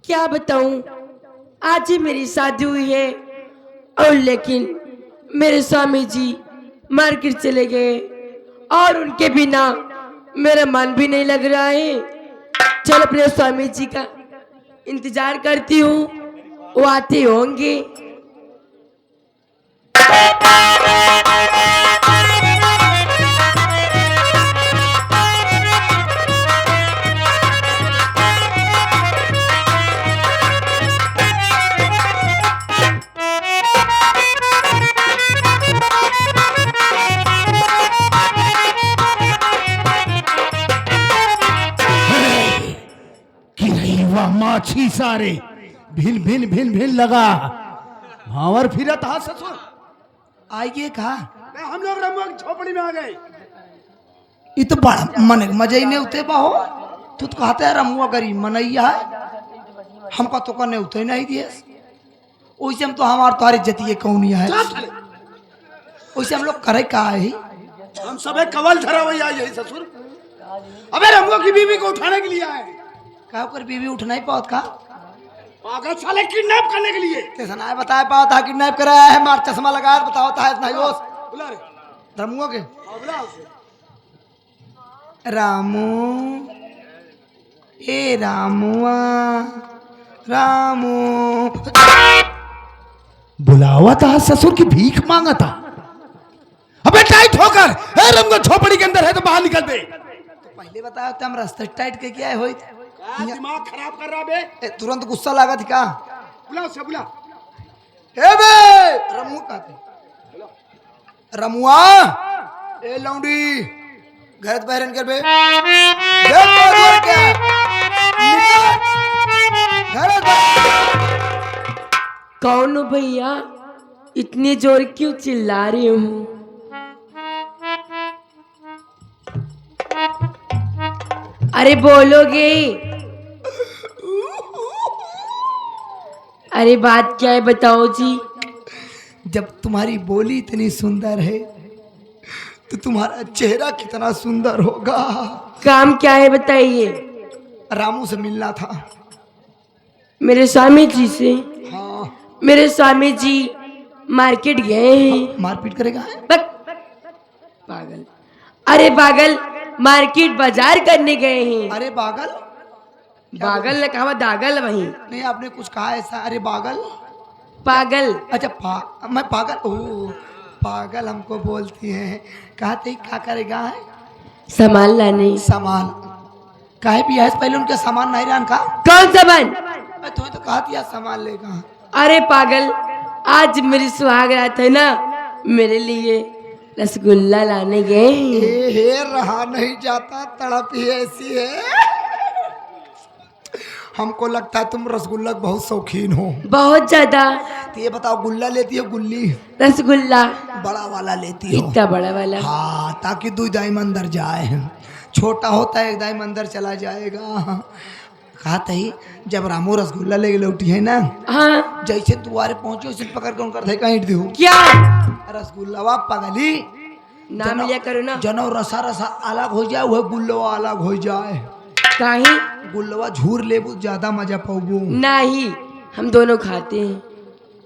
क्या बताऊं, आज ही मेरी शादी हुई है और लेकिन मेरे स्वामी जी मार्केट चले गए और उनके बिना मेरा मन भी नहीं लग रहा है। चल अपने स्वामी जी का इंतजार करती हूँ, वो आते होंगे। माछी सारे भिन भिन भिन भिन लगा भावर फिरा था ससुर। आइए कहा हम लोग रमुआ की झोपड़ी में आ गए। ये तो बड़ा मन मजा ही नहीं उते बाहो। तू तो कहते है रमुआ गरीब मनैया है, हमका तो करने उते नहीं दिए। वैसे हम तो हमार तुम्हारी जतिये कौनिया है, वैसे हम लोग करे का है। हम सबे कवल धरा हुई आई है ससुर। अबे रमुआ की बीवी को उठाने के लिए आए। कहा कर बीवी उठ नहीं पाओ का पागल साले किडनैप करने के लिए। कैसा ना बताया पाओ था किडनैप कराया है, मार चश्मा लगाया बताओ था इतना योश बुला रे रमुआ के। बुला उसे। रामू ए रामुआ रामू बुलावा था ससुर की भीख मांगा था। अबे टाइट होकर रमुआ झोपड़ी के अंदर है तो बाहर निकल दे। तो पहले बताया तो हम रास्ते टाइट के क्या है दिमाग खराब कर रहा बे। तुरंत गुस्सा लगा थी का। बुला उसे बुला। ए बे रमू कहते रमुआ ए लौंडी घर बहरन कर बे क्या घर कौन हो भैया, इतने जोर क्यों चिल्ला रहे हो? अरे बोलोगे? अरे बात क्या है बताओ जी। जब तुम्हारी बोली इतनी सुंदर है तो तुम्हारा चेहरा कितना सुंदर होगा। काम क्या है बताइए। रामू से मिलना था। मेरे स्वामी जी से? हाँ मेरे स्वामी जी मार्केट गए हैं। मारपीट करेगा है? पागल, अरे पागल, मार्केट बाजार करने गए हैं। अरे पागल पागल ने कहा, दागल वहीं। नहीं आपने कुछ कहा ऐसा। अरे पागल पागल अच्छा मैं पागल ओह पागल हमको बोलती हैं। कहते क्या करेगा है? सामान लाने। सामान काहे भी है? पहले उनके सामान नहीं रहन का। कौन सामान? मैं तुम्हें तो कहा दिया सामान लेगा। अरे पागल, आज मेरी सुहाग रात है ना, मेरे लिए रसगुल्ला लाने गए हैं। हे रहा नहीं जाता, तड़प ही ऐसी है। हमको लगता है तुम रसगुल्ला के बहुत शौकीन हो। बहुत ज्यादा। तो ये बताओ गुल्ला लेती हो गुल्ली? रसगुल्ला बड़ा वाला लेती हो? इतना बड़ा वाला। हाँ ताकि 2 दाइम अंदर जाए। छोटा होता है 1 दाइम अंदर चला जाएगा। कहते ही जब रामू रसगुल्ला ले लौटी है ना, हाँ जैसे द्वारे पहुंचे उसे पकड़ के उनका कहीं हिट दो। क्या? रसगुल्ला पगली नाम लिया करो ना। जनो रसा रसा अलग हो जाए, वह गुल्लवा अलग हो जाए। काहे? गुल्लवा झूर लेबू ज्यादा मजा पाऊबू। नहीं, हम दोनों खाते हैं।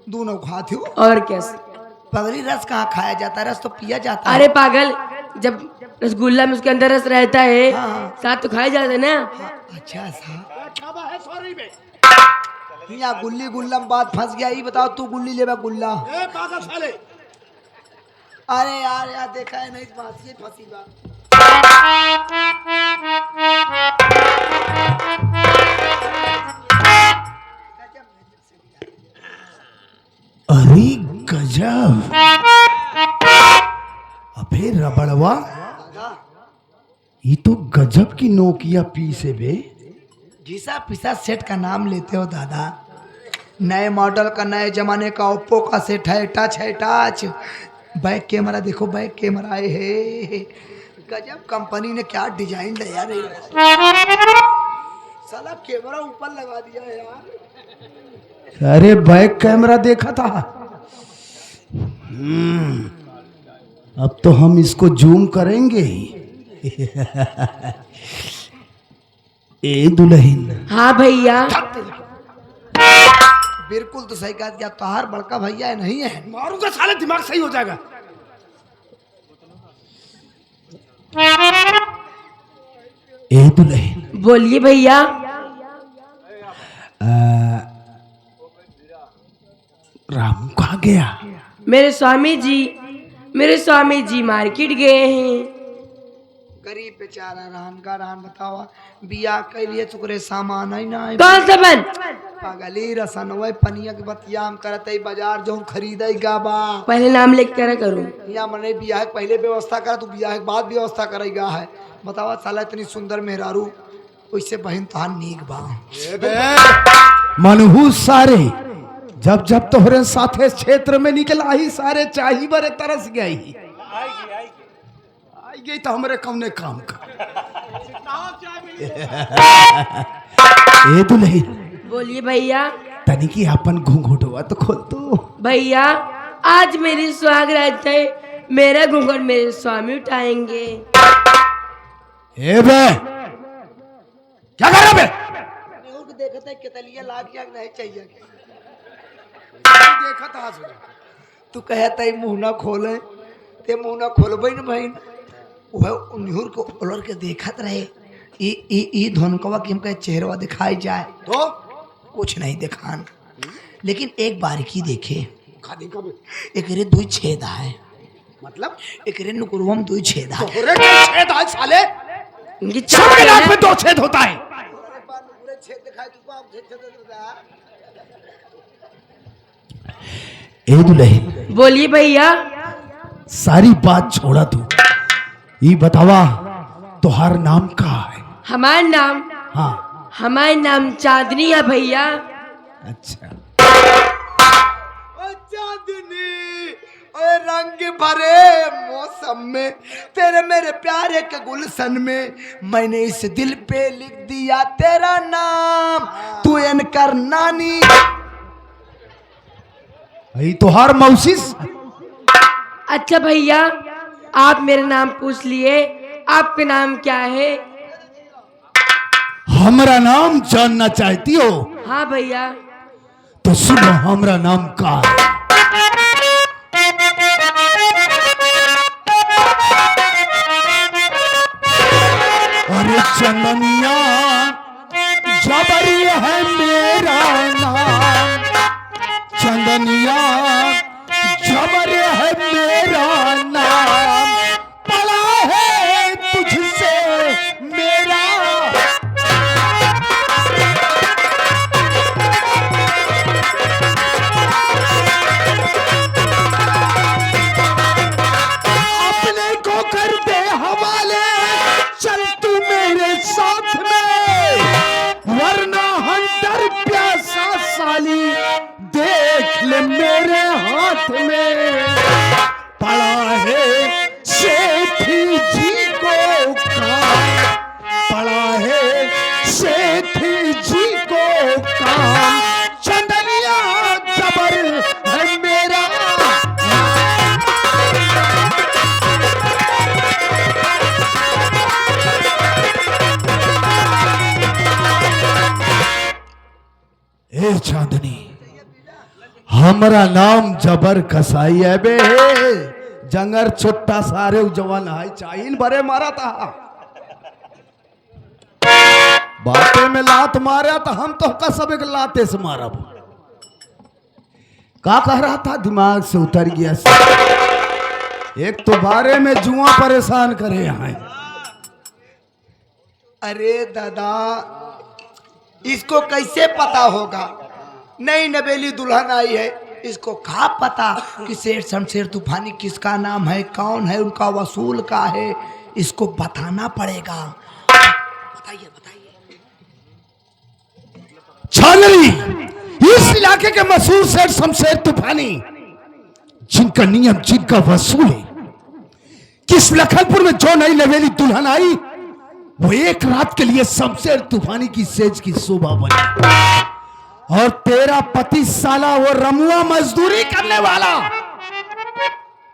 दोनों खाते हो? और क्या? पगली रस कहाँ खाया जाता है? रस तो पिया जाता है। अरे पागल, जब रसगुल्ला में उसके अंदर रस रहता है, हाँ। साथ तो खाया जाता है ना। हाँ, अच्छा सा यहाँ गुल्ली गुल्ला में बात फंस गया। ये बताओ तू गुल्ली लेबा गुल्ला? अरे यार देखा है नहीं बात ये फंसी बात। अरे गजब। अबे रबड़वा, ये तो गजब की नोकिया पीस है बे। घिसा पिसा सेट का नाम लेते हो दादा। नए मॉडल का, नए जमाने का ओप्पो का सेट है। टच है टच। बैक कैमरा देखो, बैक कैमरा है। गजब कंपनी ने क्या डिजाइन दिया रे। साला कैमरा ऊपर लगा दिया है यार। अरे बैक कैमरा देखा था। अब तो हम इसको जूम करेंगे। ए दुल्हन, हाँ भैया। बिल्कुल तो सही कहा, क्या तोहार बड़का भैया है नहीं है? मारूंगा साले, दिमाग सही हो जाएगा। ए दुल्हन, बोलिए भैया। रामू कहाँ गया? मेरे स्वामी जी मार्केट गए हैं। गरीब बेचारा रान का रान बतावा, बिया के लिए चुकरे सामान है ना कौन सा बन? पागली रसन वही पनिया के बतियाम करते बाजार जो खरीदे गा बा। पहले नाम लिख कर करूँ। या मने बिया है पहले व्यवस्था कर, तू बिया के बाद व्यवस्था करेगा है। बतावा साला इतनी सुंदर मेहरारू, वैसे बहन तो नीक बा। मनहू सारे जब जब तोहरे साथे क्षेत्र में निकल आई, सारे चाही बरे तरस गई। आई गई तो हमरे कौने काम का। ए दुल्हन, बोलिए भैया। तनी की अपन घूंघटवा तो खोल तो। भैया आज मेरी सुहाग रात है, मेरा घूंघट मेरे स्वामी उठाएंगे। ए बे, क्या कर रहा बे? देखते है केतलिया लाग गया नहीं चाहिए। देखा था तू कहता मुंह ना खोले, ते मुंह ना खोलबे न बहन। वह निहुर को उलर के देखत रहे। ई धोनकवा की हमका चेहरा दिखाई जाए तो कुछ नहीं दिखान, लेकिन एक बारीकी देखे। एक रे दुई छेद है, मतलब एक रे नुकुरवा में दुई छेद है। तोहरे के छेद है साले? इनकी सबके नाक में 2 छेद होता है। ए दुल्हन, बोलिए भैया। सारी बात छोड़ा तू, ये बतावा तोहार नाम का है? हमारा नाम? हाँ। हमारा नाम चांदनी है भैया। अच्छा। चांदनी, ओए रंग भरे मौसम में, तेरे मेरे प्यारे के गुलशन में, मैंने इस दिल पे लिख दिया तेरा नाम, तू इनकर नानी। ये तोहार मौसिस? अच्छा भैया, आप मेरा नाम पूछ लिए, आपका नाम क्या है? हमारा नाम जानना चाहती हो? हाँ भैया। तो सुनो, हमारा नाम का है। अरे चंदनिया जबरी है मेरा नाम, चंदनिया जबर है मेरा नाम, पड़ा है तुझसे मेरा। अपने को कर दे हवाले, चल तू मेरे साथ में, वरना हंटर प्यासा साली देख ले मेरे हाथ में, पड़ा है सेठी जी को काम, पड़ा है सेठी जी को काम, चंदनिया जबर है मेरा। ए चांदनी, हमारा नाम जबर कसाई है बे, जंगर छुट्टा सारे जवान है चाहिल बरे मारा था। बातें में लात मारा तो हम तो कसब एक लाते से मारा। का कह रहा था, दिमाग से उतर गया। एक तो बारे में जुआ परेशान करे यहाँ। अरे दादा, इसको कैसे पता होगा? नई नवेली दुल्हन आई है, इसको कहा पता कि सेठ शमशेर तूफानी किसका नाम है, कौन है, उनका वसूल का है, इसको बताना पड़ेगा। बताइए बताइए। छानरी, इस इलाके के मशहूर सेठ शमशेर तूफानी, जिनका नियम जिनका वसूल है, किस लखनपुर में जो नई नवेली दुल्हन आई, वो एक रात के लिए शमशेर तूफानी की सेज की शोभा बनी। और तेरा पति साला वो रमुआ मजदूरी करने वाला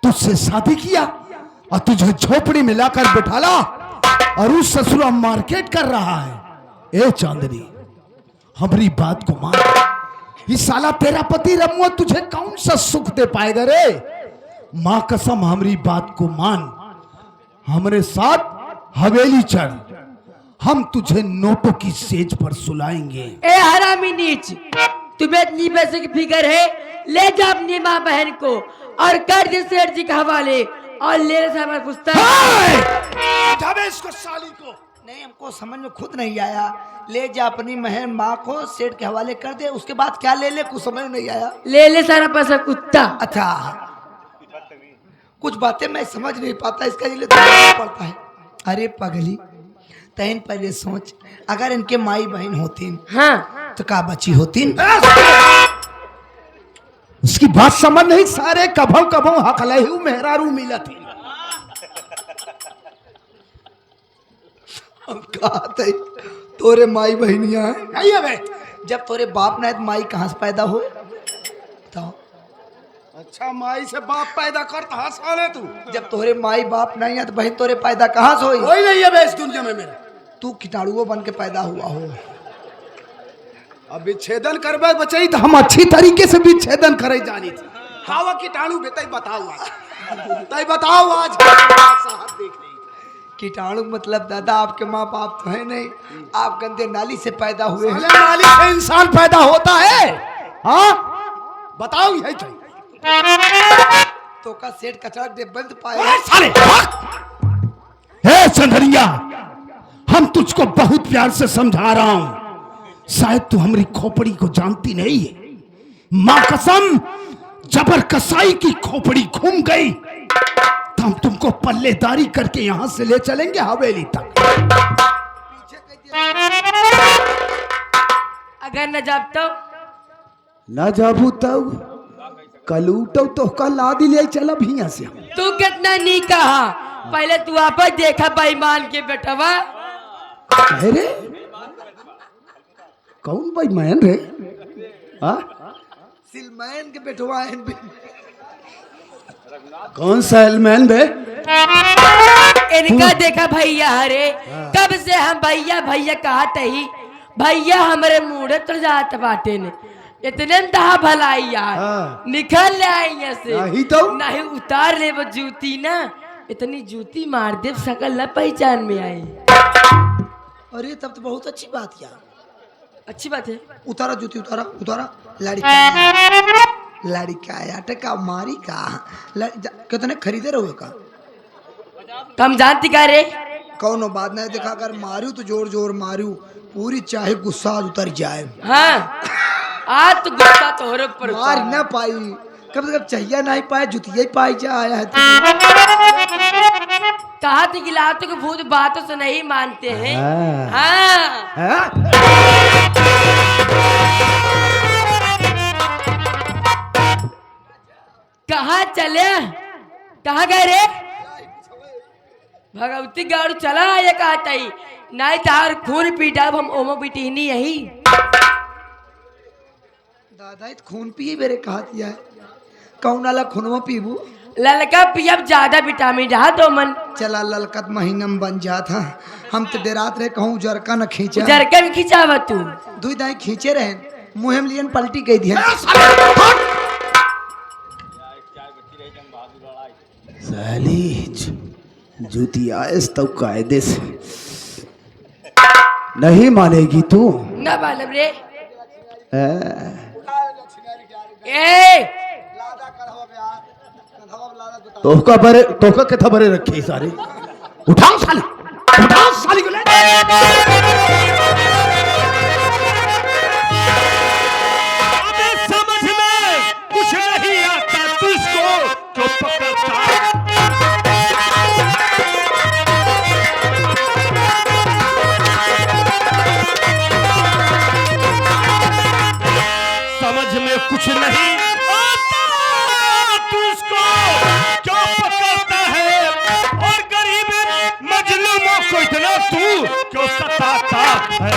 तुझसे शादी किया और तुझे झोपड़ी में लाकर बिठाला और उस ससुरा मार्केट कर रहा है। ए चांदनी, हमारी बात को मान, ये साला तेरा पति रमुआ तुझे कौन सा सुख दे पाएगा रे? मां कसम हमारी बात को मान, हमारे साथ हवेली चल, हम तुझे नोटों की सेज पर सुलाएंगे। ए हरामी नीच, तुम्हें इतनी पैसे की फिक्र है? ले जा अपनी माँ बहन को और कर दे सेठ जी के हवाले और ले ले हमारा पुस्तक। जावे इसको साली को। नहीं, हमको समझ में खुद नहीं आया। ले जा अपनी बहन माँ को सेठ के हवाले कर दे, उसके बाद क्या ले ले, कुछ समझ में नहीं आया। ले ले सारा पैसा कुत्ता। अच्छा, कुछ बातें मैं समझ नहीं पाता, इसका लिए तो पड़ता है। अरे पगली, तैन पहले सोच, अगर इनके माई बहन होती हाँ तो का बची होती। उसकी बात समझ नहीं, सारे कभों कभों हकलहू मेहरारू मिलत है। हम कहा थे तोरे माई बहनिया है, नहीं है बे। जब तोरे बाप ना है तो माई कहाँ से पैदा हुए बताओ? अच्छा, माई से बाप पैदा करता हंसाने तू। जब तोरे माई बाप नहीं है तो बहन तोरे पैदा कहाँ से हुई? कोई नहीं है बे इस दुनिया में मेरा। तू कीटाणुओं बन के पैदा हुआ हो। अब विच्छेदन करबे बचई तो हम अच्छी तरीके से विच्छेदन करे जानी थी। हावा कीटाणु बेटा बताओ आज, तई बताओ आज साहब देख रही। कीटाणु मतलब दादा आपके माँ बाप तो है नहीं, आप गंदे नाली से पैदा हुए हैं। नाली से इंसान पैदा होता है? हाँ बताओ, यही चाहिए तो का सेठ कचरा दे बंद पाए। साले हे चंदरिया, हम तुझको बहुत प्यार से समझा रहा हूं, शायद तू हमारी खोपड़ी को जानती नहीं है। मां कसम, जबर कसाई की खोपड़ी घूम गई तो हम तुमको पल्लेदारी करके यहां से ले चलेंगे हवेली तक। अगर न जाब तो ना जाबू तब कलूटो तो कल आदि ले चला भैया से। तू कितना नहीं कहा, पहले तू आप देखा बेईमान के बेटवा। रे कौन भाई मैन रे? सिलमैन के बेटवा है। कौन सा एलमैन बे? इनका देखा भैया, अरे कब से हम भैया भैया कहते ही, भैया हमारे मुंह तो जात बाटे ने इतने दहा भलाई यार। हाँ। निकल ले आई यहाँ से, नहीं तो नहीं उतार ले वो जूती ना, इतनी जूती मार दे सकल न पहचान में आई। अरे तब तो बहुत अच्छी बात यार, अच्छी बात है। उतारा जूती, उतारा उतारा। लड़का आटे का मारी का कितने खरीदे रहो का? कम जानती का रे? कौनो बात नहीं, देखा अगर मारू तो जोर जोर मारू, पूरी चाहे गुस्सा उतर जाए। हाँ आज तो गुस्सा तो हो रहा पर मार ना पाई, कब से कब चाहिए नहीं पाए, जुतिया ही पाई जा आया है। कहा थी कि लातों के भूत बातों से नहीं मानते हैं। हाँ। हाँ। कहाँ चले, कहाँ गए रे? भगवती गाड़ू चला ये कहता ही नहीं, तार खून पीटा हम ओमो पीटी नहीं यही। दादा इत खून पिए मेरे कहा दिया है, कौन वाला खूनवा पीबू? ललका पियब ज्यादा विटामिन रहा तो मन। चला ललकत महीना में बन जाता, हम तो डेरात रहे कहूँ जरका न खींचा। जरका भी खिंचावा तू? दुई दाई खींचे रहे, मुँह में लियन पलटी गई थी। साली जूती आयस तो कायदे से नहीं मानेगी तू। ना मालूम रे। ए तोहका के थबरे रखे सारे। उठाओ साली को ले। अबे समझ में कुछ नहीं आता तुझको जो पकड़ता। समझ में कुछ नहीं आता तुझको जो पकड़ता है, और गरीब मजलूमों को इतना तू क्यों सताता है।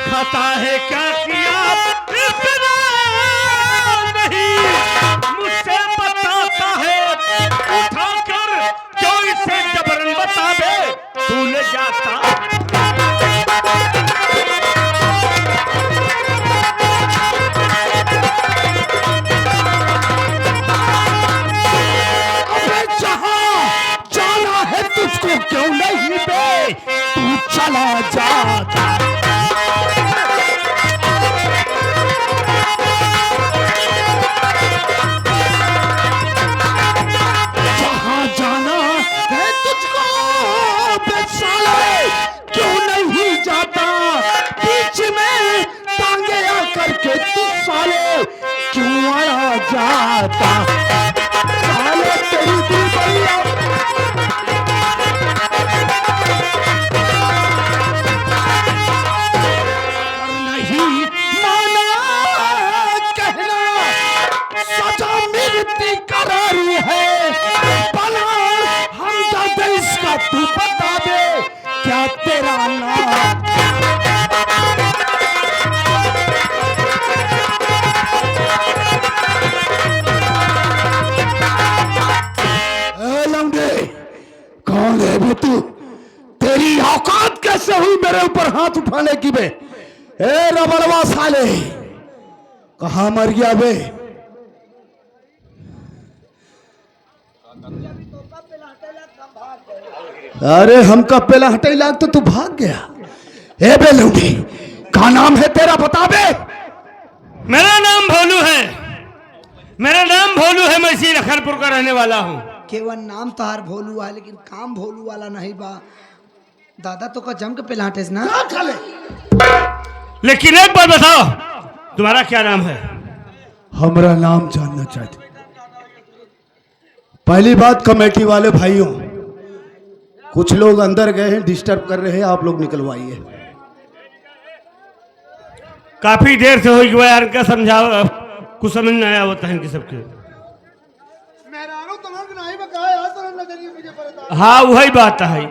खाता है क्या किया इतना नहीं मुझसे बताता है, उठाकर क्यों इस बे तू? तेरी औकात कैसे हुई मेरे ऊपर हाथ उठाने की बे? ए रबड़वा साले, कहां मर गया बे? अरे हमका पहला हटाई लाग तो तू भाग गया। ए बे लौंडी, क्या नाम है तेरा बता बे? मेरा नाम भोलू है, मेरा नाम भोलू है। मैं इसी लखनपुर का रहने वाला हूँ। केवल नाम तहार भोलू है लेकिन काम भोलू वाला नहीं बा। दादा तो का जम के पिलाटेस ना। लेकिन एक बात बताओ, तुम्हारा क्या नाम है? हमारा नाम जानना चाहते। पहली बात, कमेटी वाले भाइयों, कुछ लोग अंदर गए हैं, डिस्टर्ब कर रहे हैं, आप लोग निकलवाइए। काफी देर से हो गया यार, क्या समझाओ, कुछ समझ नहीं आया होता है कि सबके। हाँ वही बात है।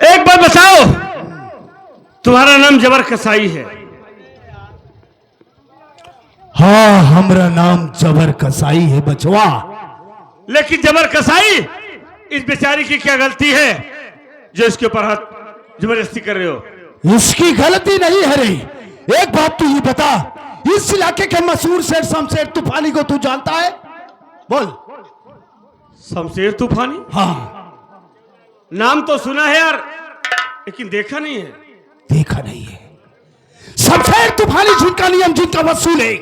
एक बात बताओ, तुम्हारा नाम जबर कसाई है? हाँ, हमारा नाम जबर कसाई है बचवा। लेकिन जबर कसाई, इस बेचारी की क्या गलती है जो इसके ऊपर हाथ जबरदस्ती कर रहे हो? इसकी गलती नहीं है रे। एक बात तू ये बता, इस इलाके के मशहूर शेर शमशेर तूफानी को तू जानता है? बोल। शमशेर तूफानी? हाँ। नाम तो सुना है यार, लेकिन देखा नहीं है। देखा नहीं है? शमशेर तूफानी जिनका नियम जिनका वसूल है।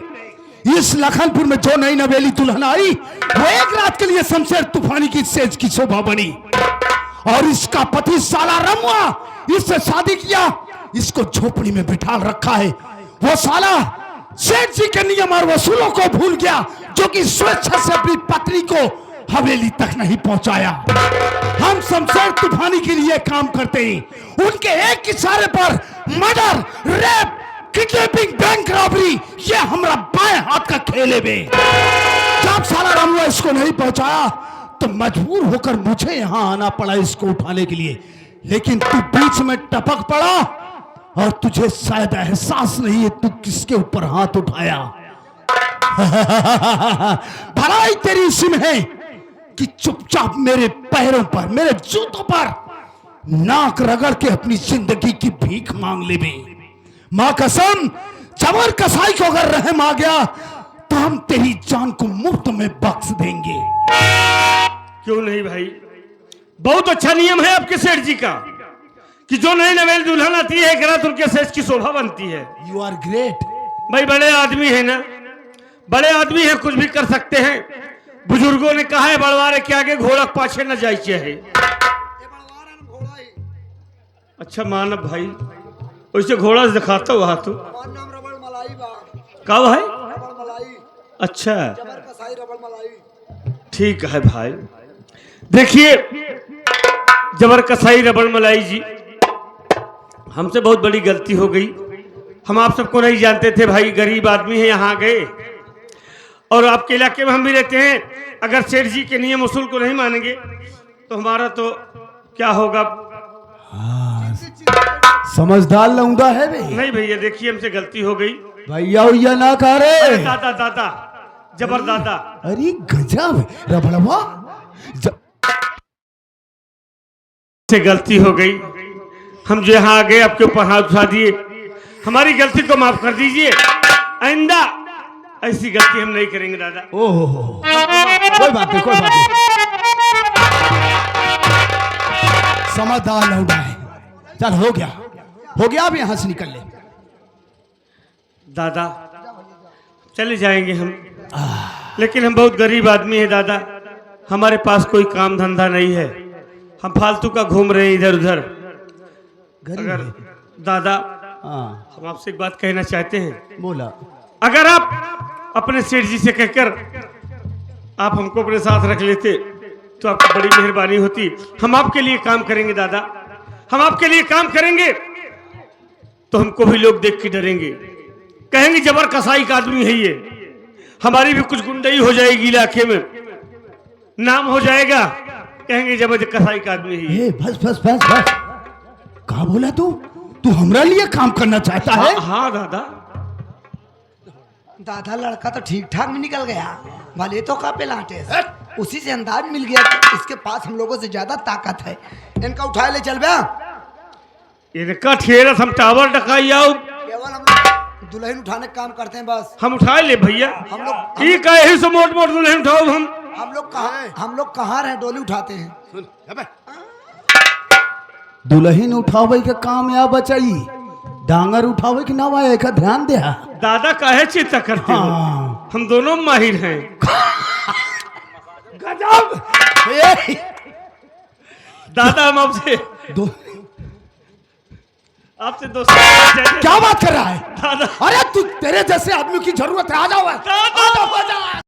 इस लखनपुर में जो नई नवेली दुल्हन आई, वो एक रात के लिए शमशेर तूफानी की सेज की शोभा बनी। और इसका पति साला रमुआ इससे शादी किया, इसको झोपड़ी में बिठा रखा है। वो साला सेठ जी के नियम और वसूलों को भूल गया, जो कि स्वेच्छा से अपनी पत्नी को हवेली तक नहीं पहुंचाया। हम शमशेर तूफानी के लिए काम करते हैं। उनके एक इशारे पर murder, rape, kidnapping, bank robbery, ये हमारा बाएं हाथ का खेल है बे। जब साला रमुआ इसको नहीं पहुंचाया तो मजबूर होकर मुझे यहां आना पड़ा इसको उठाने के लिए। लेकिन तू बीच में टपक पड़ा और तुझे शायद एहसास नहीं है तू किसके ऊपर हाथ उठाया। भलाई तेरी इसी में है कि चुपचाप मेरे पैरों पर, मेरे जूतों पर नाक रगड़ के अपनी जिंदगी की भीख मांग ले बे। मां कसम, जबर कसाई को अगर रहम आ गया तो हम तेरी जान को मुफ्त में बख्श देंगे। क्यों नहीं भाई, बहुत अच्छा नियम है आपके सेठ जी का कि जो नई नवेली दुल्हन आती है, एक रात उनके सेठ की शोभा बनती है। यू आर ग्रेट भाई, बड़े आदमी है ना, बड़े आदमी है, कुछ भी कर सकते हैं। बुजुर्गों ने कहा है, बड़वारे के आगे घोड़ा पाछे न जाए चाहे। अच्छा मानव भाई, वैसे घोड़ा से दिखाता हुआ तो कब है? अच्छा ठीक है भाई। देखिए जबर कसाई रबड़ मलाई जी, हमसे बहुत बड़ी गलती हो गई। हम आप सबको नहीं जानते थे भाई, गरीब आदमी है, यहाँ गए और आपके इलाके में हम भी रहते हैं। अगर सेठ जी के नियम उसूल को नहीं मानेंगे तो हमारा तो क्या होगा। समझदार लौंडा है बे। नहीं भैया, देखिए हमसे गलती हो गई। भैया ना करे। दादा दादा, जबर दादा। अरे गजब रबड़वा, से गलती हो गई। हम जो यहाँ आ गए आपके ऊपर हाथ उठा दिए, हमारी गलती को माफ कर दीजिए। आइंदा ऐसी गलती हम नहीं करेंगे दादा। ओहो, कोई बात नहीं, कोई बात नहीं। समझदार लौंडा है। चल हो गया, अब यहां से निकल ले। दादा चले जाएंगे हम, लेकिन हम बहुत गरीब आदमी हैं दादा, हमारे पास कोई काम धंधा नहीं है, हम फालतू का घूम रहे हैं इधर उधर। अगर दादा हम आपसे एक बात कहना चाहते हैं। बोला। अगर आप अपने सेठ जी से कहकर आप हमको अपने साथ रख लेते तो आपकी बड़ी मेहरबानी होती। हम आपके लिए काम करेंगे दादा, हम आपके लिए काम करेंगे तो हमको भी लोग देख के डरेंगे, कहेंगे जबर कसाई का आदमी है ये। हमारी भी कुछ गुंडई हो जाएगी इलाके में, नाम हो जाएगा कहेंगे जब कसाई का आदमी ही। ए बस बस बस बस, कहा बोला तू? तू हमरा लिए काम करना चाहता है? हाँ दादा। दादा लड़का तो ठीक ठाक में निकल गया, भले तो का पेलाटे उसी से अंदाज मिल गया कि इसके पास हम लोगों से ज्यादा ताकत है। इनका उठाए ले चल बे। इनका ठेरा हम टावर डकाई आओ, केवल हम लोग दुल्हन उठाने का काम करते हैं बस। हम उठा ले भैया। हम लोग ये कहे से मोट मोट दुल्हन उठाओ हम। हम लोग कहाँ रहे, डोली उठाते हैं। दुल्हन उठावे के काम या बचाई, डांगर उठावे के नावा एक ध्यान दे। दादा काहे चिंता करते हो? हाँ। हम दोनों माहिर हैं। गजब। दादा हम आपसे दो दोस्ती। क्या बात कर रहा है दादा अरे तू, तेरे जैसे आदमी की जरूरत है, आ जाओ। दादा